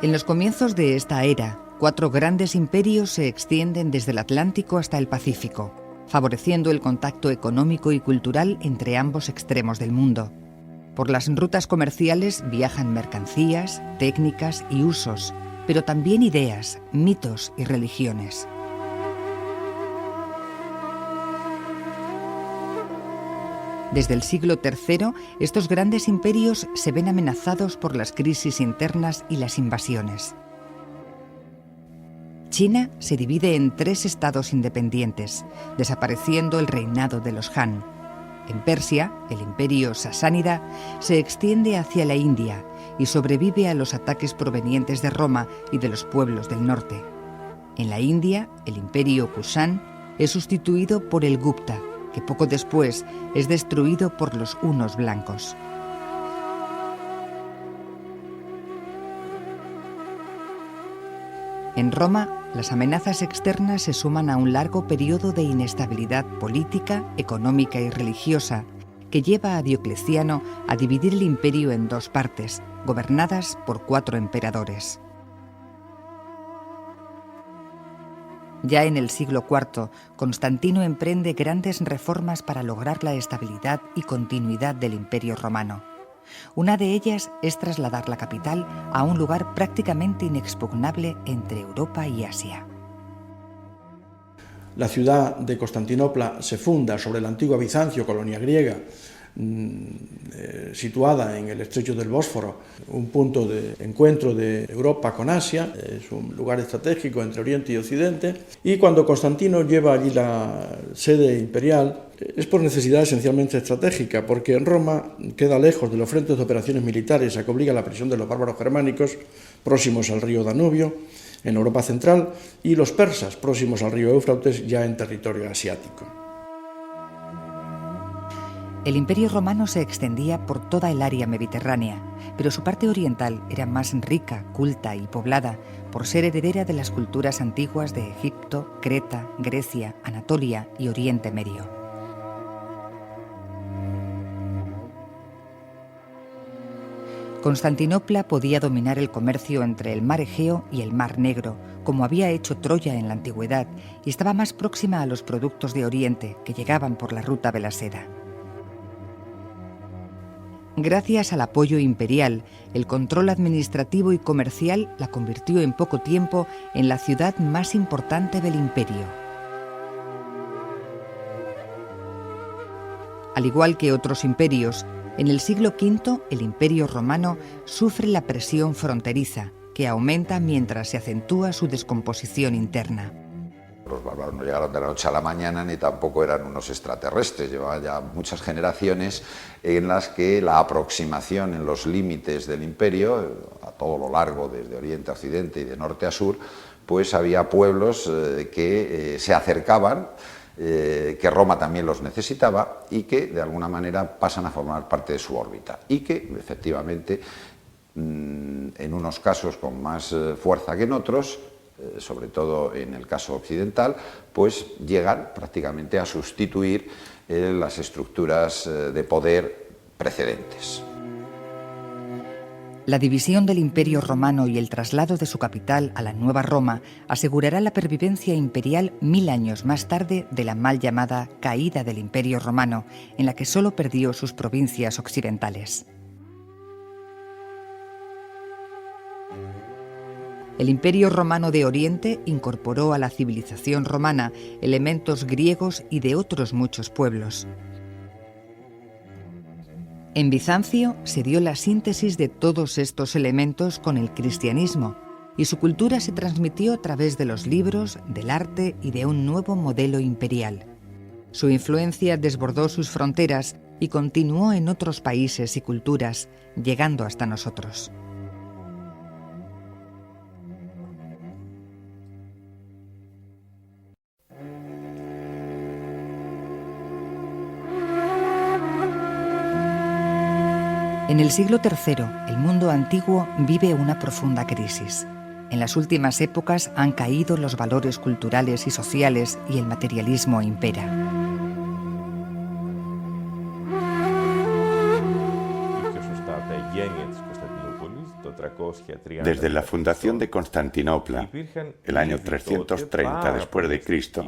En los comienzos de esta era, 4 grandes imperios se extienden desde el Atlántico hasta el Pacífico, favoreciendo el contacto económico y cultural entre ambos extremos del mundo. Por las rutas comerciales viajan mercancías, técnicas y usos, pero también ideas, mitos y religiones. Desde el siglo III, estos grandes imperios se ven amenazados por las crisis internas y las invasiones. China se divide en 3 estados independientes, desapareciendo el reinado de los Han. En Persia, el imperio sasánida se extiende hacia la India y sobrevive a los ataques provenientes de Roma y de los pueblos del norte. En la India, el imperio Kushan es sustituido por el Gupta, que poco después es destruido por los hunos blancos. En Roma, las amenazas externas se suman a un largo periodo de inestabilidad política, económica y religiosa que lleva a Diocleciano a dividir el imperio en 2 partes, gobernadas por 4 emperadores. Ya en el siglo IV, Constantino emprende grandes reformas para lograr la estabilidad y continuidad del Imperio Romano. Una de ellas es trasladar la capital a un lugar prácticamente inexpugnable entre Europa y Asia. La ciudad de Constantinopla se funda sobre la antigua Bizancio, colonia griega, situada en el estrecho del Bósforo, un punto de encuentro de Europa con Asia, es un lugar estratégico entre Oriente y Occidente, y cuando Constantino lleva allí la sede imperial es por necesidad esencialmente estratégica, porque en Roma queda lejos de los frentes de operaciones militares a que obliga la presión de los bárbaros germánicos próximos al río Danubio, en Europa central, y los persas próximos al río Éufrates, ya en territorio asiático. El Imperio Romano se extendía por toda el área mediterránea, pero su parte oriental era más rica, culta y poblada por ser heredera de las culturas antiguas de Egipto, Creta, Grecia, Anatolia y Oriente Medio. Constantinopla podía dominar el comercio entre el mar Egeo y el mar Negro, como había hecho Troya en la antigüedad, y estaba más próxima a los productos de Oriente que llegaban por la ruta de la seda. Gracias al apoyo imperial, el control administrativo y comercial la convirtió en poco tiempo en la ciudad más importante del imperio. Al igual que otros imperios, en el siglo V el Imperio Romano sufre la presión fronteriza, que aumenta mientras se acentúa su descomposición interna. Los bárbaros no llegaron de la noche a la mañana ni tampoco eran unos extraterrestres. Llevaban ya muchas generaciones en las que la aproximación en los límites del imperio, a todo lo largo, desde oriente a occidente y de norte a sur, pues había pueblos que se acercaban, que Roma también los necesitaba y que de alguna manera pasan a formar parte de su órbita y que efectivamente en unos casos con más fuerza que en otros, sobre todo en el caso occidental, pues llegan prácticamente a sustituir las estructuras de poder precedentes. La división del Imperio Romano y el traslado de su capital a la Nueva Roma asegurará la pervivencia imperial 1000 años más tarde de la mal llamada caída del Imperio Romano, en la que solo perdió sus provincias occidentales. El Imperio Romano de Oriente incorporó a la civilización romana elementos griegos y de otros muchos pueblos. En Bizancio se dio la síntesis de todos estos elementos con el cristianismo, y su cultura se transmitió a través de los libros, del arte y de un nuevo modelo imperial. Su influencia desbordó sus fronteras y continuó en otros países y culturas, llegando hasta nosotros. En el siglo III, el mundo antiguo vive una profunda crisis. En las últimas épocas han caído los valores culturales y sociales y el materialismo impera. Що ж та єнець Константинополіс, то Desde la fundación de Constantinopla, el año 330 después de Cristo,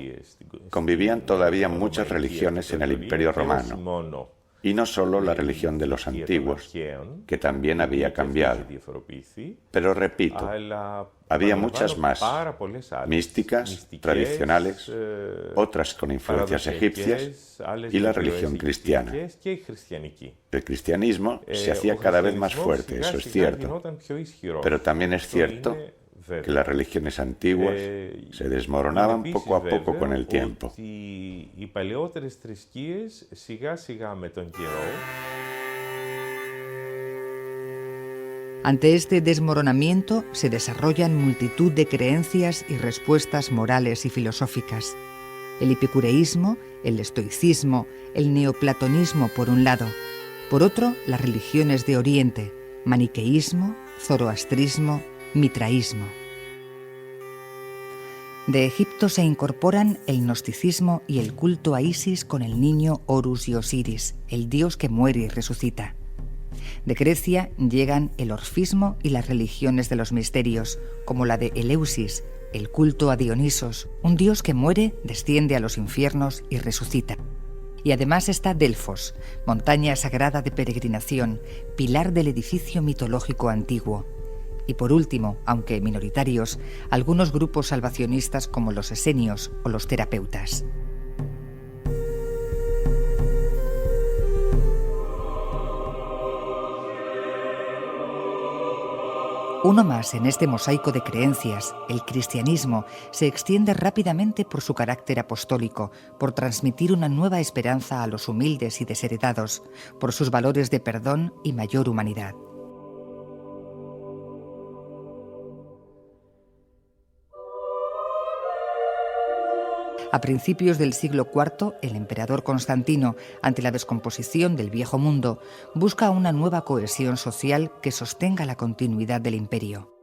convivían todavía muchas religiones en el Imperio Romano, y no solo la religión de los antiguos, que también había cambiado. Pero repito, había muchas más, místicas, tradicionales, otras con influencias egipcias y la religión cristiana. El cristianismo se hacía cada vez más fuerte, eso es cierto, pero también es cierto que las religiones antiguas se desmoronaban poco a poco con el tiempo. Ante este desmoronamiento se desarrollan multitud de creencias y respuestas morales y filosóficas. El epicureísmo, el estoicismo, el neoplatonismo por un lado, por otro las religiones de Oriente, maniqueísmo, zoroastrismo, mitraísmo. De Egipto se incorporan el gnosticismo y el culto a Isis con el niño Horus y Osiris, el dios que muere y resucita. De Grecia llegan el orfismo y las religiones de los misterios, como la de Eleusis, el culto a Dionisos, un dios que muere, desciende a los infiernos y resucita. Y además está Delfos, montaña sagrada de peregrinación, pilar del edificio mitológico antiguo. Y por último, aunque minoritarios, algunos grupos salvacionistas como los esenios o los terapeutas. Uno más en este mosaico de creencias, el cristianismo, se extiende rápidamente por su carácter apostólico, por transmitir una nueva esperanza a los humildes y desheredados, por sus valores de perdón y mayor humanidad. A principios del siglo IV, el emperador Constantino, ante la descomposición del viejo mundo, busca una nueva cohesión social que sostenga la continuidad del imperio.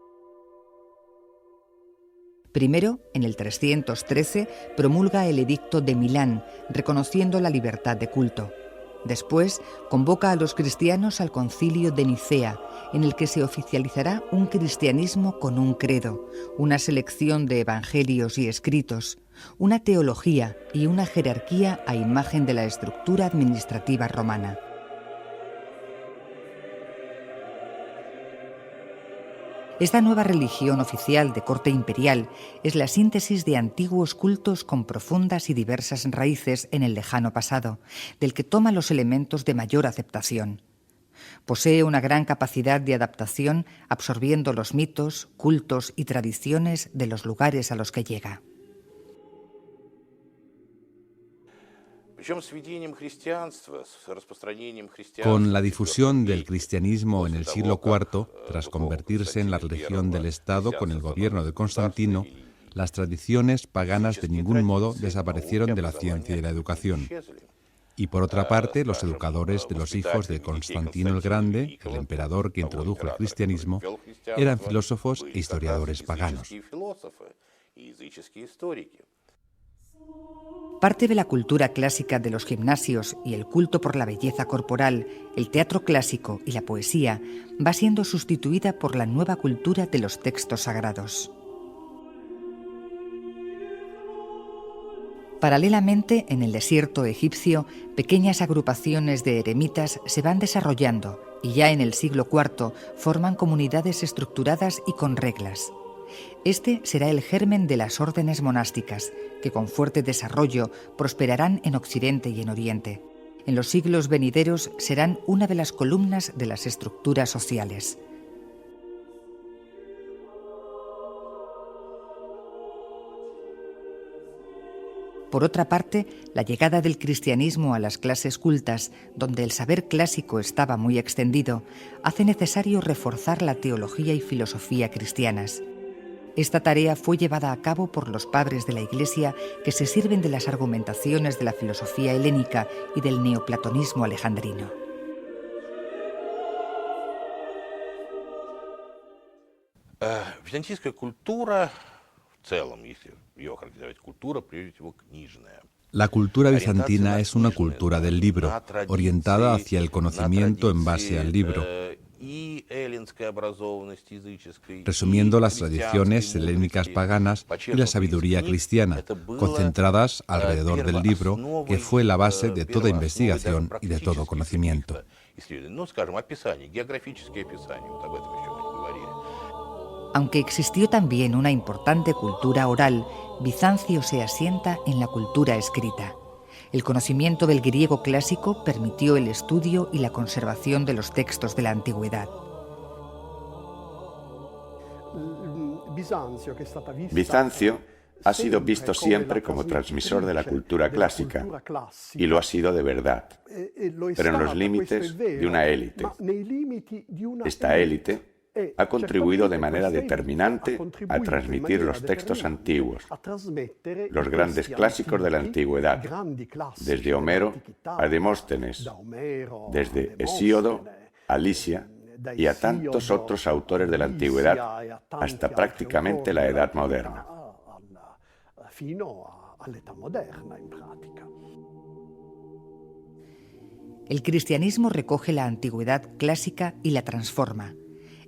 Primero, en el 313, promulga el Edicto de Milán, reconociendo la libertad de culto. Después, convoca a los cristianos al Concilio de Nicea, en el que se oficializará un cristianismo con un credo, una selección de evangelios y escritos, una teología y una jerarquía a imagen de la estructura administrativa romana. Esta nueva religión oficial de corte imperial es la síntesis de antiguos cultos con profundas y diversas raíces en el lejano pasado, del que toma los elementos de mayor aceptación. Posee una gran capacidad de adaptación, absorbiendo los mitos, cultos y tradiciones de los lugares a los que llega. Con la difusión del cristianismo en el siglo IV, tras convertirse en la religión del Estado con el gobierno de Constantino, las tradiciones paganas de ningún modo desaparecieron de la ciencia y la educación. Y por otra parte, los educadores de los hijos de Constantino el Grande, el emperador que introdujo el cristianismo, eran filósofos e historiadores paganos. Parte de la cultura clásica de los gimnasios y el culto por la belleza corporal, el teatro clásico y la poesía va siendo sustituida por la nueva cultura de los textos sagrados. Paralelamente, en el desierto egipcio, pequeñas agrupaciones de eremitas se van desarrollando y ya en el siglo IV forman comunidades estructuradas y con reglas. Este será el germen de las órdenes monásticas, que con fuerte desarrollo prosperarán en Occidente y en Oriente. En los siglos venideros serán una de las columnas de las estructuras sociales. Por otra parte, la llegada del cristianismo a las clases cultas, donde el saber clásico estaba muy extendido, hace necesario reforzar la teología y filosofía cristianas. Esta tarea fue llevada a cabo por los padres de la Iglesia que se sirven de las argumentaciones de la filosofía helénica y del neoplatonismo alejandrino. La cultura bizantina es una cultura del libro, orientada hacia el conocimiento en base al libro. resumiendo las tradiciones helénicas paganas y la sabiduría cristiana, concentradas alrededor del libro que fue la base de toda investigación y de todo conocimiento. Aunque existió también una importante cultura oral, Bizancio se asienta en la cultura escrita. El conocimiento del griego clásico permitió el estudio y la conservación de los textos de la antigüedad. Bizancio ha sido visto siempre como transmisor de la cultura clásica, y lo ha sido de verdad, pero en los límites de una élite. Esta élite ha contribuido de manera determinante a transmitir los textos antiguos, los grandes clásicos de la antigüedad, desde Homero a Demóstenes, desde Hesíodo a Lisias y a tantos otros autores de la antigüedad hasta prácticamente la Edad Moderna. El cristianismo recoge la antigüedad clásica y la transforma.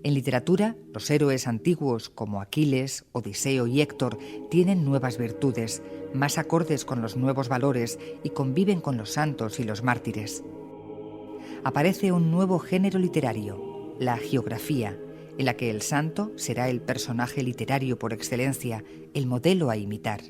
En literatura, los héroes antiguos como Aquiles, Odiseo y Héctor tienen nuevas virtudes, más acordes con los nuevos valores y conviven con los santos y los mártires. Aparece un nuevo género literario, la hagiografía, en la que el santo será el personaje literario por excelencia, el modelo a imitar.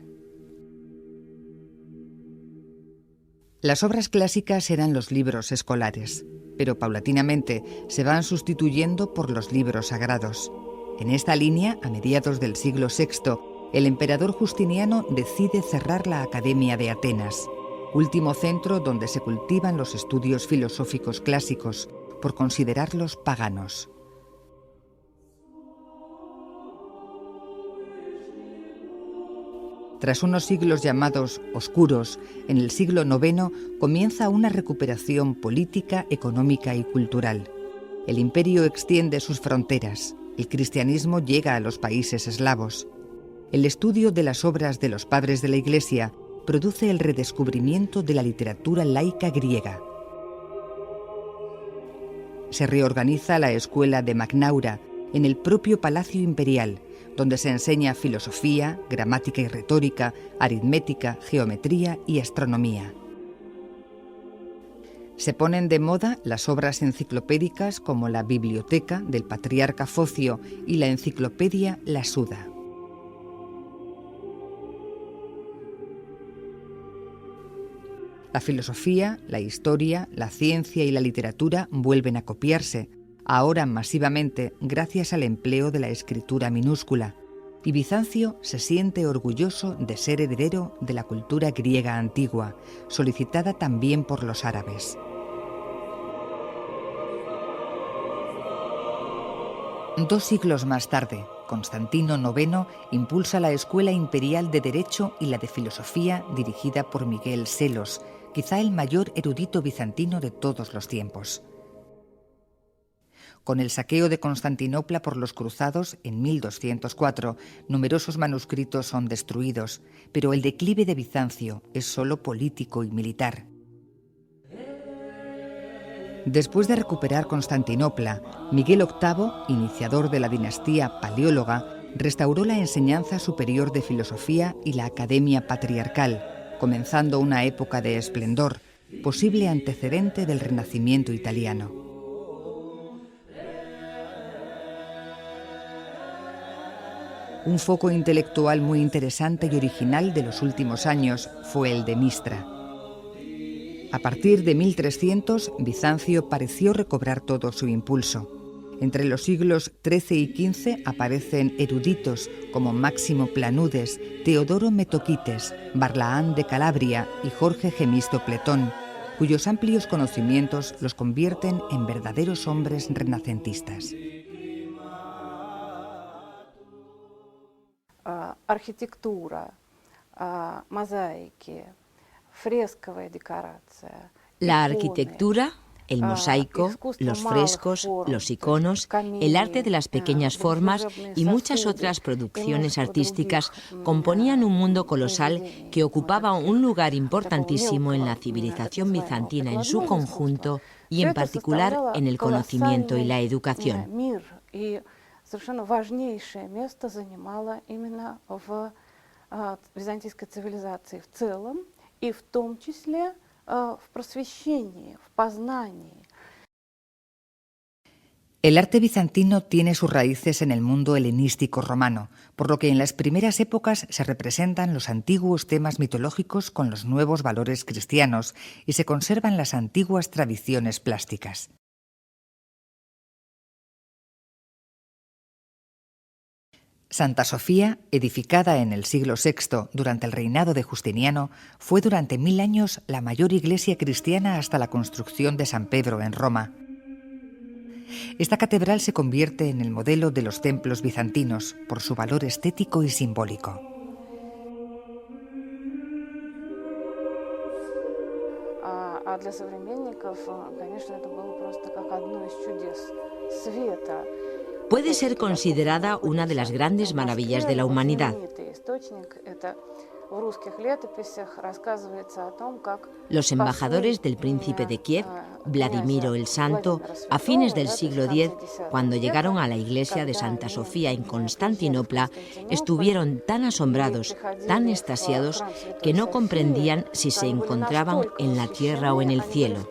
Las obras clásicas eran los libros escolares, pero paulatinamente se van sustituyendo por los libros sagrados. En esta línea, a mediados del siglo VI, el emperador Justiniano decide cerrar la Academia de Atenas, último centro donde se cultivan los estudios filosóficos clásicos, por considerarlos paganos. Tras unos siglos llamados oscuros, en el siglo IX comienza una recuperación política, económica y cultural. El imperio extiende sus fronteras, el cristianismo llega a los países eslavos. El estudio de las obras de los padres de la Iglesia produce el redescubrimiento de la literatura laica griega. Se reorganiza la escuela de Magnaura en el propio Palacio Imperial, donde se enseña filosofía, gramática y retórica, aritmética, geometría y astronomía. Se ponen de moda las obras enciclopédicas como la Biblioteca del patriarca Focio y la Enciclopedia La Suda. La filosofía, la historia, la ciencia y la literatura vuelven a copiarse, ahora masivamente gracias al empleo de la escritura minúscula, y Bizancio se siente orgulloso de ser heredero de la cultura griega antigua, solicitada también por los árabes. Dos siglos más tarde, Constantino IX impulsa la Escuela Imperial de Derecho y la de Filosofía dirigida por Miguel Selos, quizá el mayor erudito bizantino de todos los tiempos. Con el saqueo de Constantinopla por los cruzados en 1204, numerosos manuscritos son destruidos, pero el declive de Bizancio es solo político y militar. Después de recuperar Constantinopla, Miguel VIII, iniciador de la dinastía paleóloga, restauró la enseñanza superior de filosofía y la Academia Patriarcal, comenzando una época de esplendor, posible antecedente del Renacimiento italiano. Un foco intelectual muy interesante y original de los últimos años fue el de Mistra. A partir de 1300, Bizancio pareció recobrar todo su impulso. Entre los siglos XIII y XV aparecen eruditos como Máximo Planudes, Teodoro Metoquites, Barlaán de Calabria y Jorge Gemisto Pletón, cuyos amplios conocimientos los convierten en verdaderos hombres renacentistas. Arquitectura, mosaici, frescovая decoración. La arquitectura, el mosaico, los frescos, los iconos, el arte de las pequeñas formas y muchas otras producciones artísticas componían un mundo colosal que ocupaba un lugar importantísimo en la civilización bizantina en su conjunto y en particular en el conocimiento y la educación. Совершенно важнейшее место занимала именно в византийской цивилизации в целом, и в том числе в просвещении, в познании. El arte bizantino tiene sus raíces en el mundo helenístico romano, por lo que en las primeras épocas se representan los antiguos temas mitológicos con los nuevos valores cristianos y se conservan las antiguas tradiciones plásticas. Santa Sofía, edificada en el siglo VI durante el reinado de Justiniano, fue durante 1000 años la mayor iglesia cristiana hasta la construcción de San Pedro en Roma. Esta catedral se convierte en el modelo de los templos bizantinos por su valor estético y simbólico. Для современников, конечно, это было просто как одно из чудес света. Puede ser considerada una de las grandes maravillas de la humanidad. Los embajadores del príncipe de Kiev, Vladimiro el Santo, a fines del siglo X, cuando llegaron a la iglesia de Santa Sofía en Constantinopla, estuvieron tan asombrados, tan extasiados, que no comprendían si se encontraban en la tierra o en el cielo.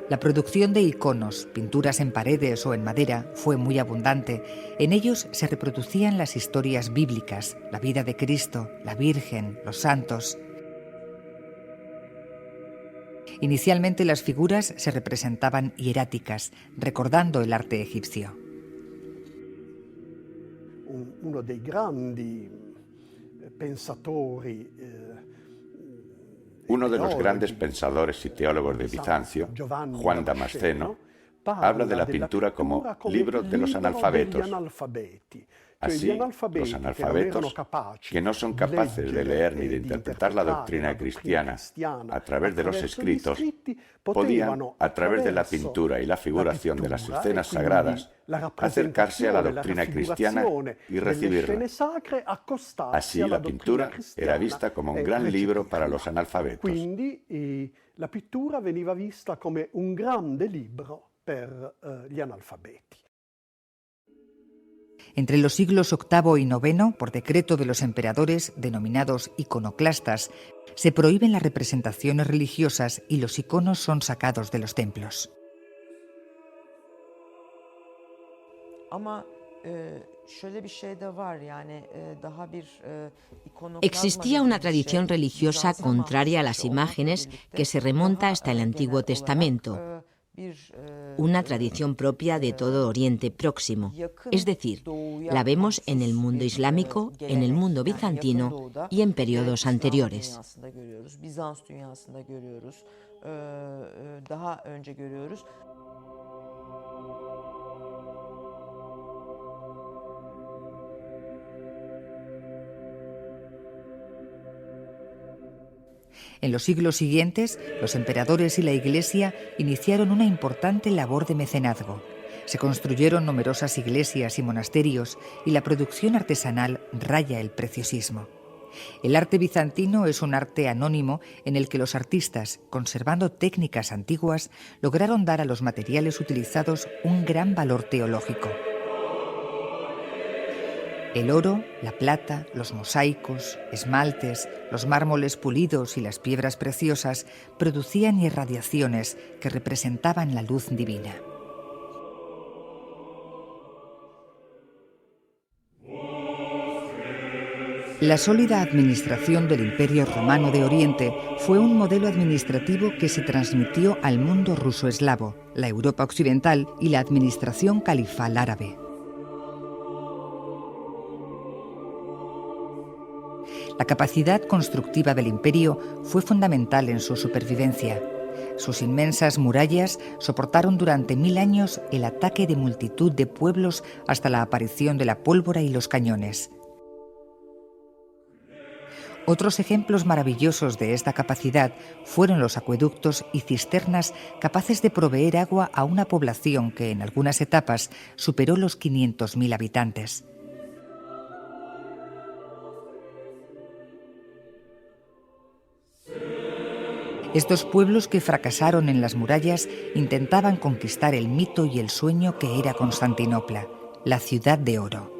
La producción de iconos, pinturas en paredes o en madera, fue muy abundante. En ellos se reproducían las historias bíblicas, la vida de Cristo, la Virgen, los santos. Inicialmente las figuras se representaban hieráticas, recordando el arte egipcio. Uno dei grandi pensatori Uno de los grandes pensadores y teólogos de Bizancio, Juan Damasceno, habla de la pintura como libro de los analfabetos. Así, los analfabetos, que no son capaces de leer ni de interpretar la doctrina cristiana a través de los escritos, podían, a través de la pintura y la figuración de las escenas sagradas, acercarse a la doctrina cristiana y recibirla. Así, la pintura era vista como un gran libro para los analfabetos. La pittura veniva vista come un grande libro per gli analfabeti. Entre los siglos VIII y IX, por decreto de los emperadores, denominados iconoclastas, se prohíben las representaciones religiosas y los iconos son sacados de los templos. Existía una tradición religiosa contraria a las imágenes que se remonta hasta el Antiguo Testamento, una tradición propia de todo Oriente Próximo, es decir, la vemos en el mundo islámico, en el mundo bizantino y en periodos anteriores. En los siglos siguientes, los emperadores y la Iglesia iniciaron una importante labor de mecenazgo. Se construyeron numerosas iglesias y monasterios y la producción artesanal raya el preciosismo. El arte bizantino es un arte anónimo en el que los artistas, conservando técnicas antiguas, lograron dar a los materiales utilizados un gran valor teológico. El oro, la plata, los mosaicos, esmaltes, los mármoles pulidos y las piedras preciosas producían irradiaciones que representaban la luz divina. La sólida administración del Imperio Romano de Oriente fue un modelo administrativo que se transmitió al mundo ruso-eslavo, la Europa occidental y la administración califal árabe. La capacidad constructiva del imperio fue fundamental en su supervivencia. Sus inmensas murallas soportaron durante 1000 años el ataque de multitud de pueblos hasta la aparición de la pólvora y los cañones. Otros ejemplos maravillosos de esta capacidad fueron los acueductos y cisternas capaces de proveer agua a una población que en algunas etapas superó los 500.000 habitantes. Estos pueblos que fracasaron en las murallas intentaban conquistar el mito y el sueño que era Constantinopla, la ciudad de oro.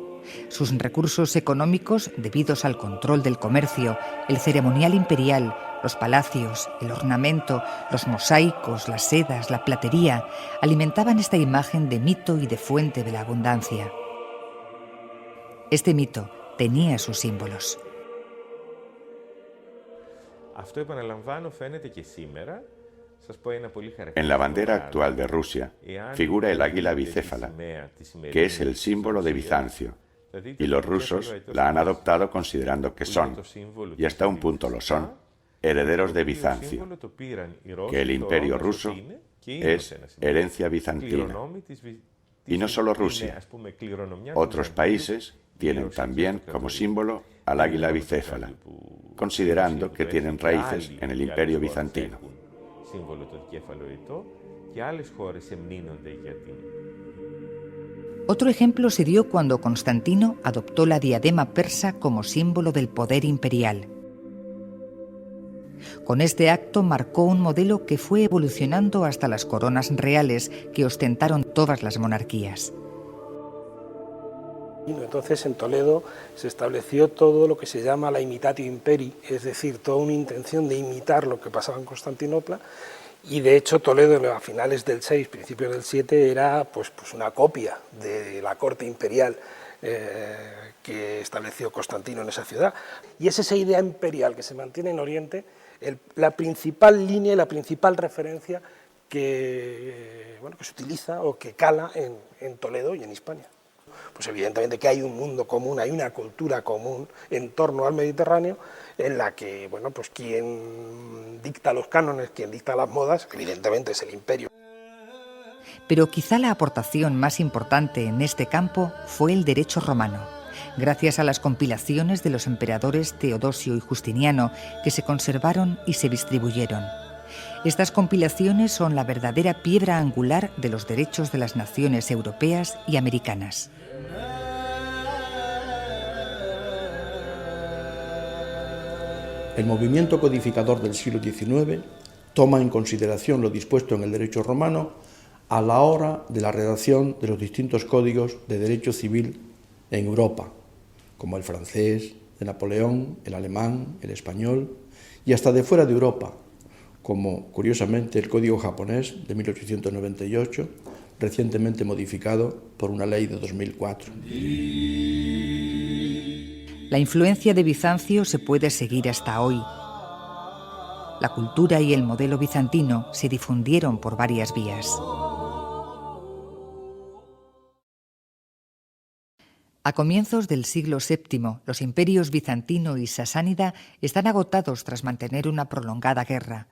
Sus recursos económicos, debidos al control del comercio, el ceremonial imperial, los palacios, el ornamento, los mosaicos, las sedas, la platería, alimentaban esta imagen de mito y de fuente de la abundancia. Este mito tenía sus símbolos. En la bandera actual de Rusia figura el águila bicéfala, que es el símbolo de Bizancio, y los rusos la han adoptado considerando que son, y hasta un punto lo son, herederos de Bizancio, que el imperio ruso es herencia bizantina. Y no solo Rusia, otros países tienen también como símbolo al águila bicéfala, considerando que tienen raíces en el imperio bizantino. Otro ejemplo se dio cuando Constantino adoptó la diadema persa como símbolo del poder imperial. Con este acto marcó un modelo que fue evolucionando hasta las coronas reales que ostentaron todas las monarquías. Entonces en Toledo se estableció todo lo que se llama la imitatio imperii, es decir, toda una intención de imitar lo que pasaba en Constantinopla, y de hecho Toledo a finales del 6, principios del 7 era pues una copia de la corte imperial que estableció Constantino en esa ciudad, y es esa idea imperial que se mantiene en Oriente la principal línea y la principal referencia que se utiliza o que cala en Toledo y en Hispania. Pues evidentemente que hay un mundo común, hay una cultura común en torno al Mediterráneo, en la que, pues quien dicta los cánones, quien dicta las modas, evidentemente es el imperio. Pero quizá la aportación más importante en este campo fue el derecho romano, gracias a las compilaciones de los emperadores Teodosio y Justiniano, que se conservaron y se distribuyeron. Estas compilaciones son la verdadera piedra angular de los derechos de las naciones europeas y americanas. El movimiento codificador del siglo XIX toma en consideración lo dispuesto en el derecho romano a la hora de la redacción de los distintos códigos de derecho civil en Europa, como el francés de Napoleón, el alemán, el español, y hasta de fuera de Europa, como curiosamente el Código japonés de 1898, recientemente modificado por una ley de 2004. La influencia de Bizancio se puede seguir hasta hoy. La cultura y el modelo bizantino se difundieron por varias vías. A comienzos del siglo VII, los imperios bizantino y sasánida están agotados tras mantener una prolongada guerra.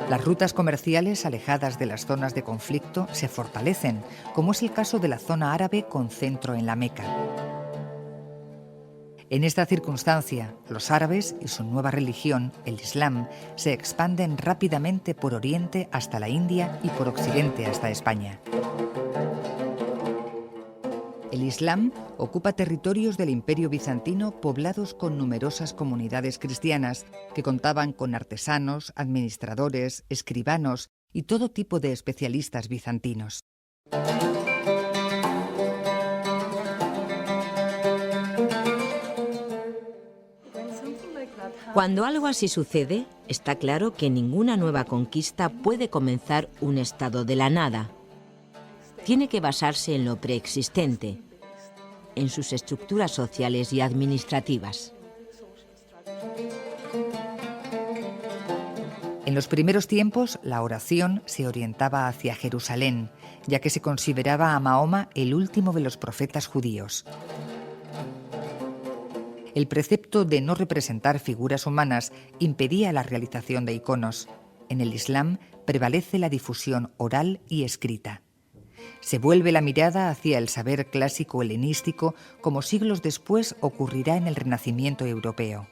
Las rutas comerciales alejadas de las zonas de conflicto se fortalecen, como es el caso de la zona árabe con centro en la Meca. En esta circunstancia, los árabes y su nueva religión, el Islam, se expanden rápidamente por Oriente hasta la India y por Occidente hasta España. El Islam ocupa territorios del Imperio bizantino poblados con numerosas comunidades cristianas que contaban con artesanos, administradores, escribanos y todo tipo de especialistas bizantinos. Cuando algo así sucede, está claro que ninguna nueva conquista puede comenzar un estado de la nada. Tiene que basarse en lo preexistente, en sus estructuras sociales y administrativas. En los primeros tiempos, la oración se orientaba hacia Jerusalén, ya que se consideraba a Mahoma el último de los profetas judíos. El precepto de no representar figuras humanas impedía la realización de iconos. En el Islam prevalece la difusión oral y escrita. Se vuelve la mirada hacia el saber clásico helenístico, como siglos después ocurrirá en el Renacimiento europeo.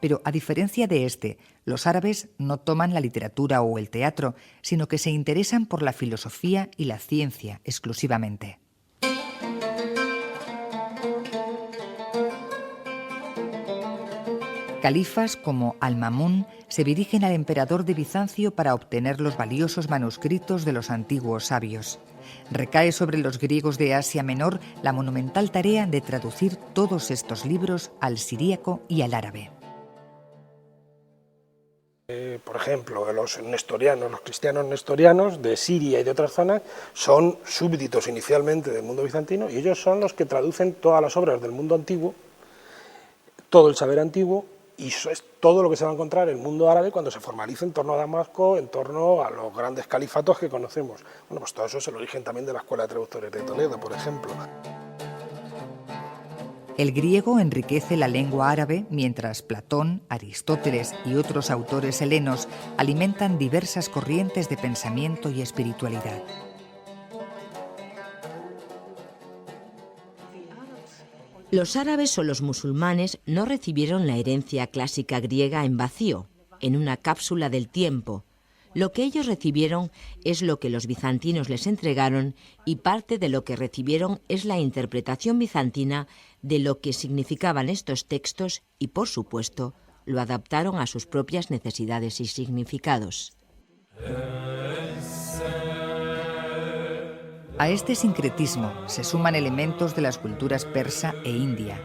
Pero a diferencia de este, los árabes no toman la literatura o el teatro, sino que se interesan por la filosofía y la ciencia exclusivamente. Califas como Al-Mamún se dirigen al emperador de Bizancio para obtener los valiosos manuscritos de los antiguos sabios. Recae sobre los griegos de Asia Menor la monumental tarea de traducir todos estos libros al siríaco y al árabe. Por ejemplo, los nestorianos, los cristianos nestorianos de Siria y de otras zonas son súbditos inicialmente del mundo bizantino y ellos son los que traducen todas las obras del mundo antiguo, todo el saber antiguo, y eso es todo lo que se va a encontrar en el mundo árabe cuando se formalice en torno a Damasco, en torno a los grandes califatos que conocemos. Bueno, pues todo eso es el origen también de la Escuela de Traductores de Toledo, por ejemplo. El griego enriquece la lengua árabe, mientras Platón, Aristóteles y otros autores helenos alimentan diversas corrientes de pensamiento y espiritualidad. Los árabes o los musulmanes no recibieron la herencia clásica griega en vacío, en una cápsula del tiempo. Lo que ellos recibieron es lo que los bizantinos les entregaron y parte de lo que recibieron es la interpretación bizantina de lo que significaban estos textos y, por supuesto, lo adaptaron a sus propias necesidades y significados. A este sincretismo se suman elementos de las culturas persa e india.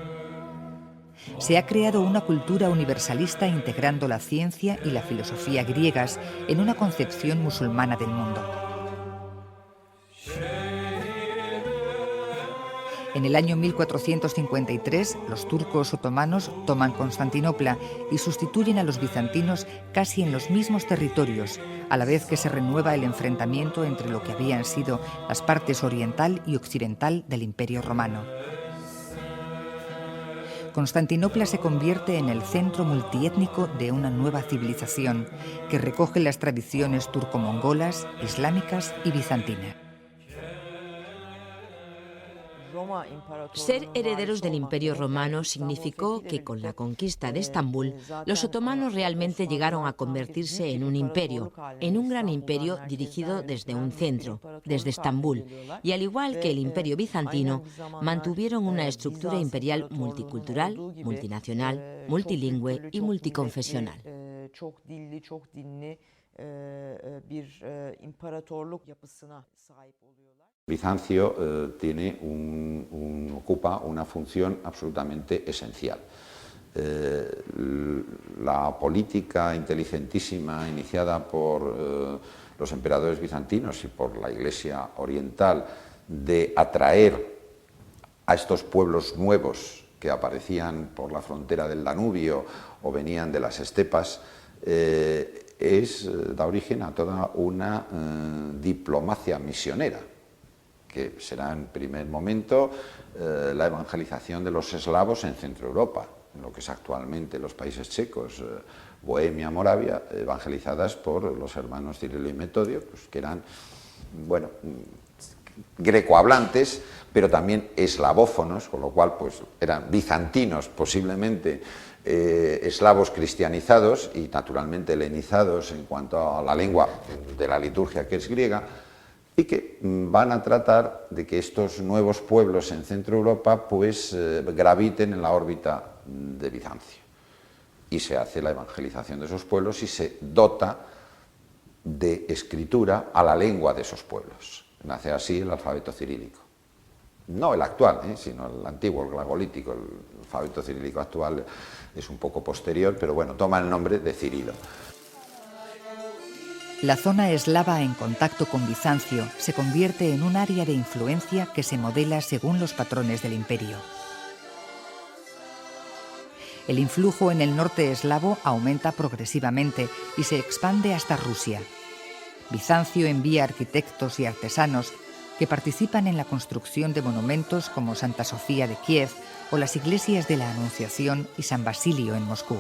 Se ha creado una cultura universalista integrando la ciencia y la filosofía griegas en una concepción musulmana del mundo. En el año 1453, los turcos otomanos toman Constantinopla y sustituyen a los bizantinos casi en los mismos territorios, a la vez que se renueva el enfrentamiento entre lo que habían sido las partes oriental y occidental del Imperio Romano. Constantinopla se convierte en el centro multiétnico de una nueva civilización que recoge las tradiciones turco-mongolas, islámicas y bizantinas. Ser herederos del Imperio Romano significó que con la conquista de Estambul, los otomanos realmente llegaron a convertirse en un imperio, en un gran imperio dirigido desde un centro, desde Estambul, y al igual que el Imperio bizantino, mantuvieron una estructura imperial multicultural, multinacional, multilingüe y multiconfesional. Bizancio ocupa una función absolutamente esencial. La política inteligentísima iniciada por los emperadores bizantinos y por la Iglesia oriental de atraer a estos pueblos nuevos que aparecían por la frontera del Danubio o venían de las estepas, da origen a toda una diplomacia misionera, que será en primer momento la evangelización de los eslavos en Centro Europa, en lo que es actualmente los países checos, Bohemia, Moravia, evangelizadas por los hermanos Cirilo y Metodio, pues, que eran, bueno, grecohablantes, pero también eslavófonos, con lo cual pues, eran bizantinos posiblemente, eslavos cristianizados y naturalmente helenizados en cuanto a la lengua de la liturgia que es griega, y que van a tratar de que estos nuevos pueblos en Centro Europa pues graviten en la órbita de Bizancio. Y se hace la evangelización de esos pueblos y se dota de escritura a la lengua de esos pueblos. Nace así el alfabeto cirílico. No el actual, sino el antiguo, el glagolítico. El alfabeto cirílico actual es un poco posterior, pero bueno, toma el nombre de Cirilo. La zona eslava en contacto con Bizancio se convierte en un área de influencia que se modela según los patrones del imperio. El influjo en el norte eslavo aumenta progresivamente y se expande hasta Rusia. Bizancio envía arquitectos y artesanos que participan en la construcción de monumentos como Santa Sofía de Kiev o las iglesias de la Anunciación y San Basilio en Moscú.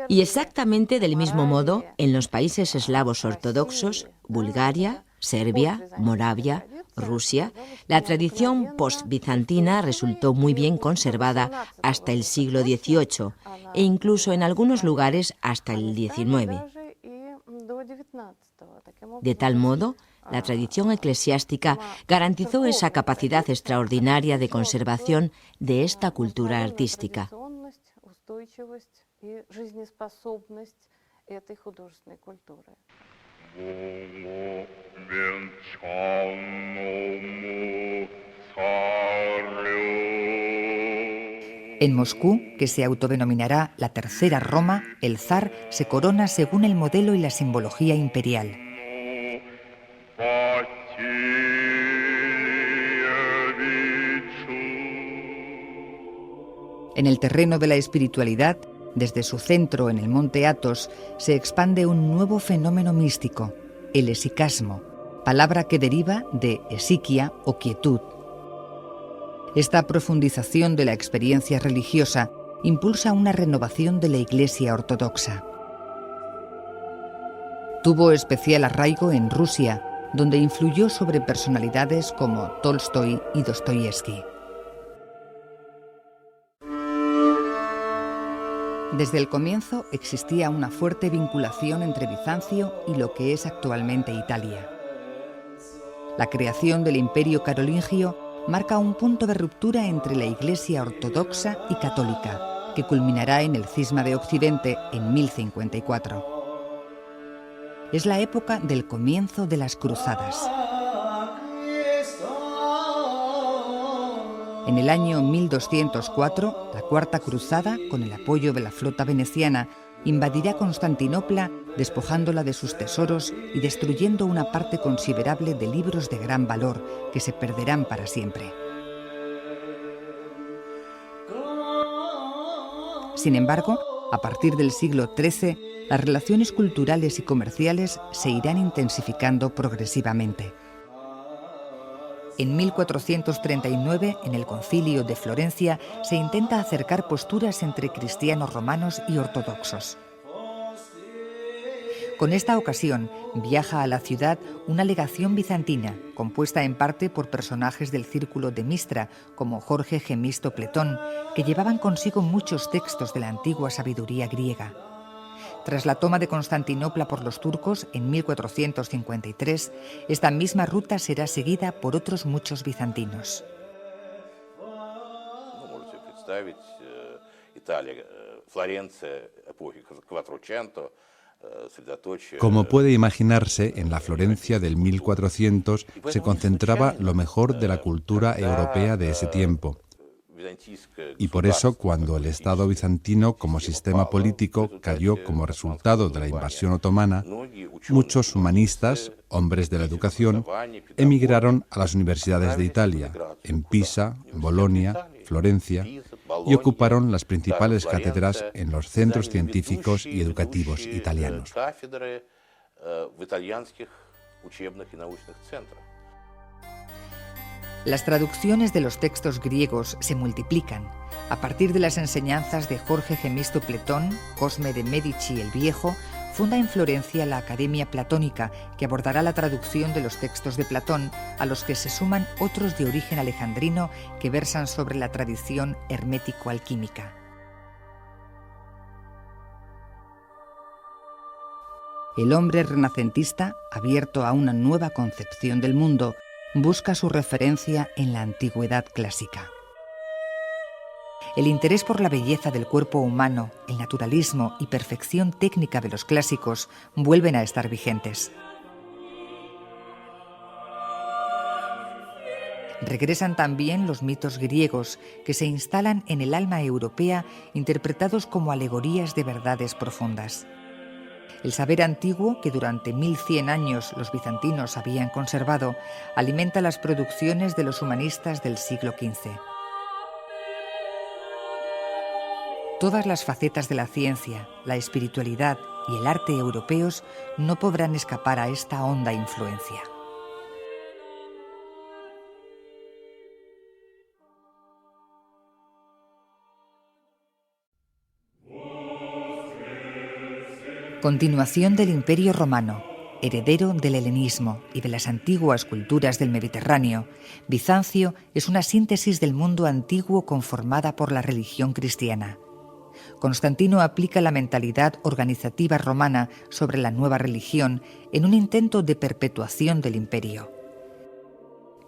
Y exactamente del mismo modo, en los países eslavos ortodoxos, Bulgaria, Serbia, Moravia, Rusia, la tradición post-bizantina resultó muy bien conservada hasta el siglo XVIII e incluso en algunos lugares hasta el XIX. De tal modo, la tradición eclesiástica garantizó esa capacidad extraordinaria de conservación de esta cultura artística. En Moscú, que se autodenominará la Tercera Roma, el zar se corona según el modelo y la simbología imperial. En el terreno de la espiritualidad, desde su centro en el monte Athos, se expande un nuevo fenómeno místico, el esicasmo, palabra que deriva de esiquia o quietud. Esta profundización de la experiencia religiosa impulsa una renovación de la Iglesia ortodoxa. Tuvo especial arraigo en Rusia, donde influyó sobre personalidades como Tolstoy y Dostoyevsky. Desde el comienzo existía una fuerte vinculación entre Bizancio y lo que es actualmente Italia. La creación del Imperio Carolingio marca un punto de ruptura entre la Iglesia ortodoxa y católica, que culminará en el cisma de Occidente en 1054. Es la época del comienzo de las cruzadas. En el año 1204, la Cuarta Cruzada, con el apoyo de la flota veneciana, invadirá Constantinopla, despojándola de sus tesoros y destruyendo una parte considerable de libros de gran valor que se perderán para siempre. Sin embargo, a partir del siglo XIII, las relaciones culturales y comerciales se irán intensificando progresivamente. En 1439, en el Concilio de Florencia, se intenta acercar posturas entre cristianos romanos y ortodoxos. Con esta ocasión, viaja a la ciudad una legación bizantina, compuesta en parte por personajes del círculo de Mistra, como Jorge Gemisto Pletón, que llevaban consigo muchos textos de la antigua sabiduría griega. Tras la toma de Constantinopla por los turcos en 1453, esta misma ruta será seguida por otros muchos bizantinos. Como puede imaginarse, en la Florencia del 1400 se concentraba lo mejor de la cultura europea de ese tiempo. Y por eso, cuando el Estado bizantino como sistema político cayó como resultado de la invasión otomana, muchos humanistas, hombres de la educación, emigraron a las universidades de Italia, en Pisa, Bolonia, Florencia, y ocuparon las principales cátedras en los centros científicos y educativos italianos. Las traducciones de los textos griegos se multiplican. A partir de las enseñanzas de Jorge Gemisto Pletón, Cosme de Medici el Viejo funda en Florencia la Academia Platónica, que abordará la traducción de los textos de Platón, a los que se suman otros de origen alejandrino que versan sobre la tradición hermético-alquímica. El hombre renacentista, abierto a una nueva concepción del mundo, busca su referencia en la antigüedad clásica. El interés por la belleza del cuerpo humano, el naturalismo y perfección técnica de los clásicos vuelven a estar vigentes. Regresan también los mitos griegos, que se instalan en el alma europea interpretados como alegorías de verdades profundas. El saber antiguo, que durante 1100 años los bizantinos habían conservado, alimenta las producciones de los humanistas del siglo XV. Todas las facetas de la ciencia, la espiritualidad y el arte europeos no podrán escapar a esta honda influencia. Continuación del Imperio Romano, heredero del helenismo y de las antiguas culturas del Mediterráneo, Bizancio es una síntesis del mundo antiguo conformada por la religión cristiana. Constantino aplica la mentalidad organizativa romana sobre la nueva religión en un intento de perpetuación del imperio.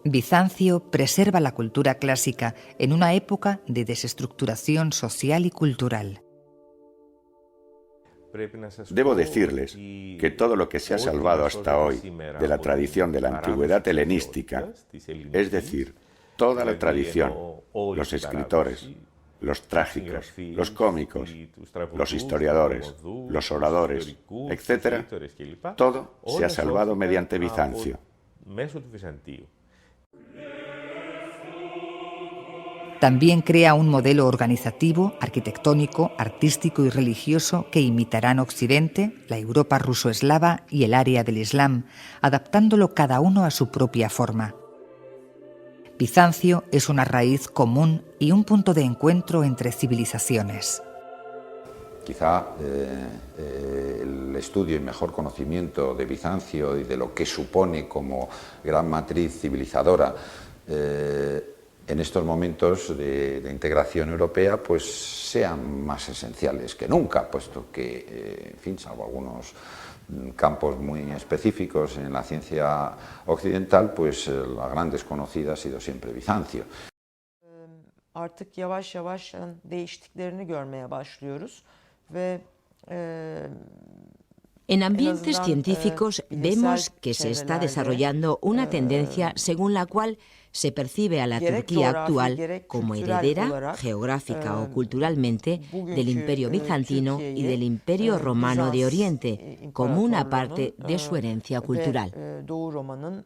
Bizancio preserva la cultura clásica en una época de desestructuración social y cultural. Debo decirles que todo lo que se ha salvado hasta hoy de la tradición de la antigüedad helenística, es decir, toda la tradición, los escritores, los trágicos, los cómicos, los historiadores, los oradores, etc., todo se ha salvado mediante Bizancio. También crea un modelo organizativo, arquitectónico, artístico y religioso que imitarán Occidente, la Europa ruso-eslava y el área del Islam, adaptándolo cada uno a su propia forma. Bizancio es una raíz común y un punto de encuentro entre civilizaciones. Quizá el estudio y mejor conocimiento de Bizancio y de lo que supone como gran matriz civilizadora en estos momentos de integración europea, pues sean más esenciales que nunca, puesto que, en fin, salvo algunos campos muy específicos en la ciencia occidental, pues la gran desconocida ha sido siempre Bizancio. Artık yavaş yavaş değiştiklerini görmeye başlıyoruz ve En ambientes científicos vemos que se está desarrollando una tendencia según la cual se percibe a la Turquía actual como heredera, geográfica o culturalmente, del Imperio Bizantino y del Imperio Romano de Oriente, como una parte de su herencia cultural. Doğu Roma'nın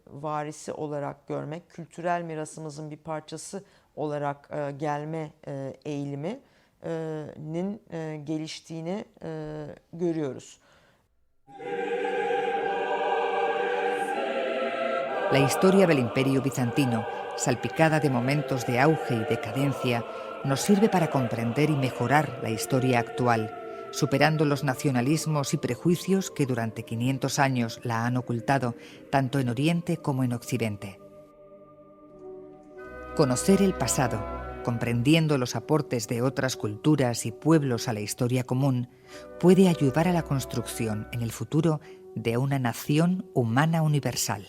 varisi olarak görmek, kültürel mirasımızın bir parçası olarak gelme eğiliminin geliştiğini görüyoruz. La historia del Imperio Bizantino, salpicada de momentos de auge y decadencia, nos sirve para comprender y mejorar la historia actual, superando los nacionalismos y prejuicios que durante 500 años la han ocultado, tanto en Oriente como en Occidente. Conocer el pasado, comprendiendo los aportes de otras culturas y pueblos a la historia común, puede ayudar a la construcción en el futuro de una nación humana universal.